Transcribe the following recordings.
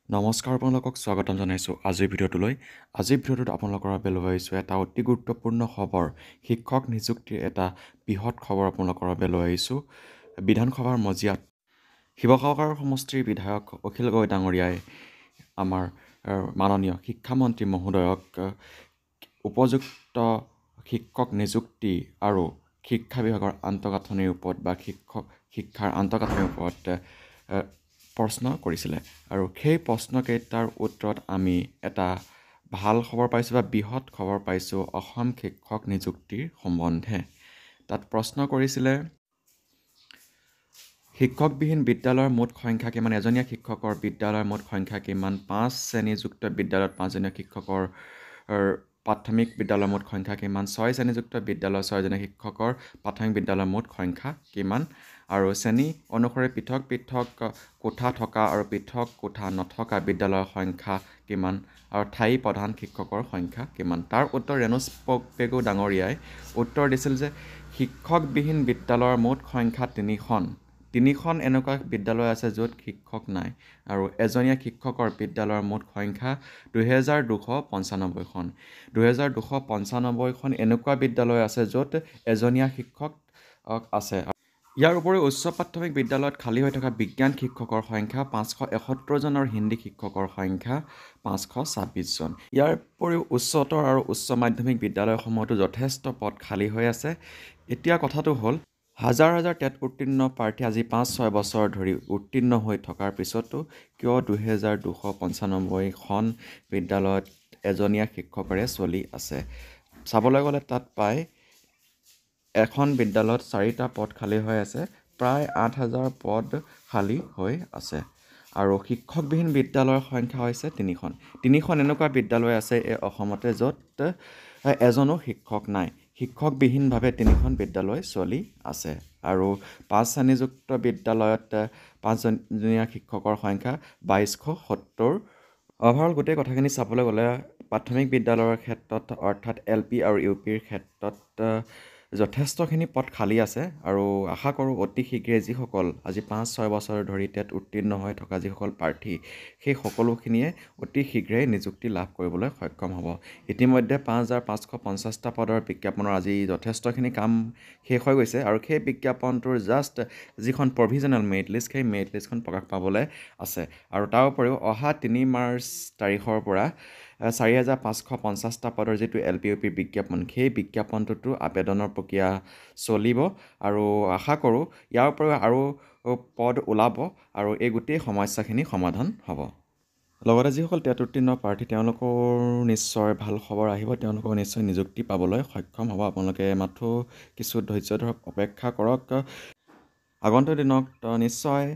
নমস্কাৰ আপোনালোকক স্বাগতম জনাইছোঁ আজিৰ ভিডিঅ'টোলৈ। আজিৰ ভিডিঅ'টোত আপোনালোকৰ বাবে লৈ আহিছোঁ এটা অতি গুৰুত্বপূৰ্ণ খবৰ। শিক্ষক নিযুক্তিৰ এটা বৃহৎ খবৰ আপোনালোকৰ বাবে লৈ আহিছোঁ। বিধানসভাৰ মজিয়াত শিৱসাগৰ সমষ্টিৰ বিধায়ক অখিল গগৈ ডাঙৰীয়াই আমাৰ মাননীয় শিক্ষামন্ত্ৰী মহোদয়ক উপযুক্ত শিক্ষক নিযুক্তি আৰু শিক্ষা বিভাগৰ আন্তঃগাঁথনিৰ ওপৰত বা শিক্ষাৰ আন্তঃগাঁথনিৰ ওপৰত প্ৰশ্ন কৰিছিলে আৰু সেই প্ৰশ্নকেইটাৰ উত্তৰত আমি এটা ভাল খবৰ পাইছোঁ বা বৃহৎ খবৰ পাইছোঁ অসম শিক্ষক নিযুক্তিৰ সম্বন্ধে। তাত প্ৰশ্ন কৰিছিলে শিক্ষকবিহীন বিদ্যালয়ৰ মুঠ সংখ্যা কিমান, এজনীয়া শিক্ষকৰ বিদ্যালয়ৰ মুঠ সংখ্যা কিমান, 5 শ্ৰেণীযুক্ত বিদ্যালয়ত 5জনীয়া শিক্ষকৰ প্ৰাথমিক বিদ্যালয়ৰ মুঠ সংখ্যা কিমান, 6 শ্ৰেণীযুক্ত বিদ্যালয়ৰ 6জনীয়া শিক্ষকৰ প্ৰাথমিক বিদ্যালয়ৰ মুঠ সংখ্যা কিমান, আৰু শ্ৰেণী অনুসৰি পৃথক পৃথক কোঠা থকা আৰু পৃথক কোঠা নথকা বিদ্যালয়ৰ সংখ্যা কিমান, আৰু ঠাই প্ৰধান শিক্ষকৰ সংখ্যা কিমান। তাৰ উত্তৰ ৰেণুজ পেগু ডাঙৰীয়াই উত্তৰ দিছিল যে শিক্ষকবিহীন বিদ্যালয়ৰ মুঠ সংখ্যা 3খন এনেকুৱা বিদ্যালয় আছে য'ত শিক্ষক নাই, আৰু এজনীয়া শিক্ষকৰ বিদ্যালয়ৰ মুঠ সংখ্যা 2295খন। 2295খন এনেকুৱা বিদ্যালয় আছে য'ত এজনীয়া শিক্ষক আছে। ইয়াৰ উপৰিও উচ্চ প্ৰাথমিক বিদ্যালয়ত খালী হৈ থকা বিজ্ঞান শিক্ষকৰ সংখ্যা 571 জন আৰু হিন্দী শিক্ষকৰ সংখ্যা 526 জন। ইয়াৰ উপৰিও উচ্চতৰ আৰু উচ্চ মাধ্যমিক বিদ্যালয়সমূহতো যথেষ্ট পদ খালী হৈ আছে। এতিয়া কথাটো হ'ল হাজাৰ হাজাৰ টেট উত্তীৰ্ণ প্ৰাৰ্থী আজি 5-6 বছৰ ধৰি উত্তীৰ্ণ হৈ থকাৰ পিছতো কিয় 2295খন বিদ্যালয়ত এজনীয়া শিক্ষকৰে চলি আছে। চাবলৈ গ'লে তাত প্ৰায় এখন বিদ্যালয়ত 4টা পদ খালী হৈ আছে, প্ৰায় 8000 পদ খালী হৈ আছে। আৰু শিক্ষকবিহীন বিদ্যালয়ৰ সংখ্যা হৈছে 3খন এনেকুৱা বিদ্যালয় আছে এই অসমতে য'ত এজনো শিক্ষক নাই। শিক্ষকবিহীনভাৱে 3খন বিদ্যালয় চলি আছে। আৰু 5 শ্ৰেণীযুক্ত বিদ্যালয়ত 5জনীয়া শিক্ষকৰ সংখ্যা 2270। অভাৰঅল গোটেই কথাখিনি চাবলৈ গ'লে প্ৰাথমিক বিদ্যালয়ৰ ক্ষেত্ৰত অৰ্থাৎ LP আৰু UPৰ ক্ষেত্ৰত যথেষ্টখিনি পদ খালী আছে, আৰু আশা কৰোঁ অতি শীঘ্ৰে যিসকল আজি 5-6 বছৰ ধৰি টেট উত্তীৰ্ণ হৈ থকা যিসকল প্ৰাৰ্থী সেই সকলোখিনিয়ে অতি শীঘ্ৰেই নিযুক্তি লাভ কৰিবলৈ সক্ষম হ'ব। ইতিমধ্যে 5550টা পদৰ বিজ্ঞাপনৰ আজি যথেষ্টখিনি কাম শেষ হৈ গৈছে, আৰু সেই বিজ্ঞাপনটোৰ জাষ্ট যিখন প্ৰভিজনেল মেৰিট লিষ্ট সেই মেৰিট লিষ্টখন প্ৰকাশ পাবলৈ আছে। আৰু তাৰ উপৰিও অহা 3 মাৰ্চ তাৰিখৰ পৰা 4550টা পদৰ যিটো LP UPৰ বিজ্ঞাপন সেই বিজ্ঞাপনটোতো আবেদনৰ প্ৰক্ৰিয়া চলিব, আৰু আশা কৰোঁ ইয়াৰ উপৰিও আৰু পদ ওলাব আৰু এই গোটেই সমস্যাখিনি সমাধান হ'ব। লগতে যিসকল টেট উত্তীৰ্ণ প্ৰাৰ্থী তেওঁলোকৰ নিশ্চয় ভাল খবৰ আহিব, তেওঁলোকৰ নিশ্চয় নিযুক্তি পাবলৈ সক্ষম হ'ব। আপোনালোকে মাথো কিছু ধৈৰ্য ধৰক, অপেক্ষা কৰক। আগন্তুক দিনত নিশ্চয়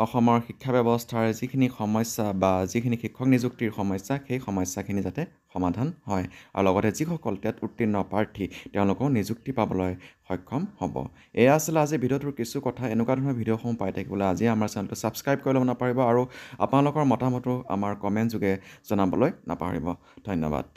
অসমৰ শিক্ষা ব্যৱস্থাৰ যিখিনি সমস্যা বা যিখিনি শিক্ষক নিযুক্তিৰ সমস্যা সেই সমস্যাখিনি যাতে সমাধান হয়, আৰু লগতে যিসকল টেট উত্তীৰ্ণ প্ৰাৰ্থী তেওঁলোকেও নিযুক্তি পাবলৈ সক্ষম হ'ব। এয়া আছিলে আজি ভিডিঅ'টোৰ কিছু কথা। এনেকুৱা ধৰণৰ ভিডিঅ'সমূহ পাই থাকিবলৈ আজি আমাৰ চেনেলটো ছাবস্ক্ৰাইব কৰি ল'ব নাপাহৰিব, আৰু আপোনালোকৰ মতামতো আমাৰ কমেণ্ট যোগে জনাবলৈ নাপাহৰিব। ধন্যবাদ।